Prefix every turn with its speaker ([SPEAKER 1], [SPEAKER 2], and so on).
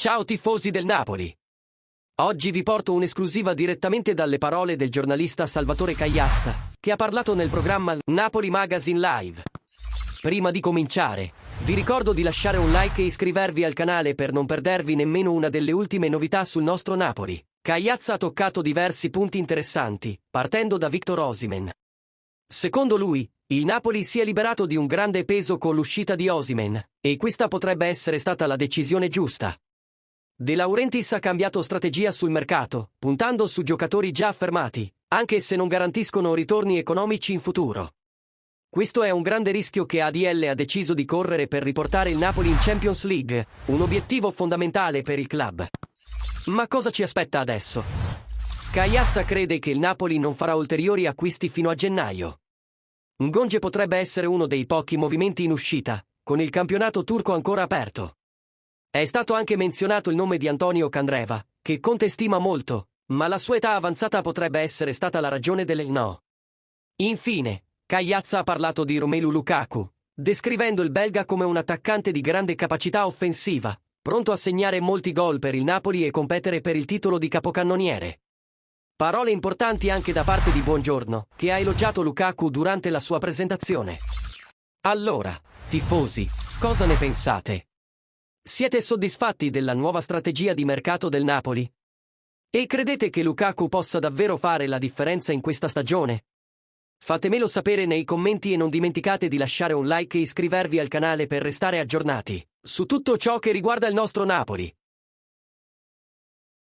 [SPEAKER 1] Ciao tifosi del Napoli! Oggi vi porto un'esclusiva direttamente dalle parole del giornalista Salvatore Cagliazza, che ha parlato nel programma Napoli Magazine Live. Prima di cominciare, vi ricordo di lasciare un like e iscrivervi al canale per non perdervi nemmeno una delle ultime novità sul nostro Napoli. Cagliazza ha toccato diversi punti interessanti, partendo da Victor Osimhen. Secondo lui, il Napoli si è liberato di un grande peso con l'uscita di Osimhen, e questa potrebbe essere stata la decisione giusta. De Laurentiis ha cambiato strategia sul mercato, puntando su giocatori già affermati, anche se non garantiscono ritorni economici in futuro. Questo è un grande rischio che ADL ha deciso di correre per riportare il Napoli in Champions League, un obiettivo fondamentale per il club. Ma cosa ci aspetta adesso? Cagliazza crede che il Napoli non farà ulteriori acquisti fino a gennaio. Ngonge potrebbe essere uno dei pochi movimenti in uscita, con il campionato turco ancora aperto. È stato anche menzionato il nome di Antonio Candreva, che Conte stima molto, ma la sua età avanzata potrebbe essere stata la ragione del no. Infine, Cagliazza ha parlato di Romelu Lukaku, descrivendo il belga come un attaccante di grande capacità offensiva, pronto a segnare molti gol per il Napoli e competere per il titolo di capocannoniere. Parole importanti anche da parte di Buongiorno, che ha elogiato Lukaku durante la sua presentazione. Allora, tifosi, cosa ne pensate? Siete soddisfatti della nuova strategia di mercato del Napoli? E credete che Lukaku possa davvero fare la differenza in questa stagione? Fatemelo sapere nei commenti e non dimenticate di lasciare un like e iscrivervi al canale per restare aggiornati su tutto ciò che riguarda il nostro Napoli.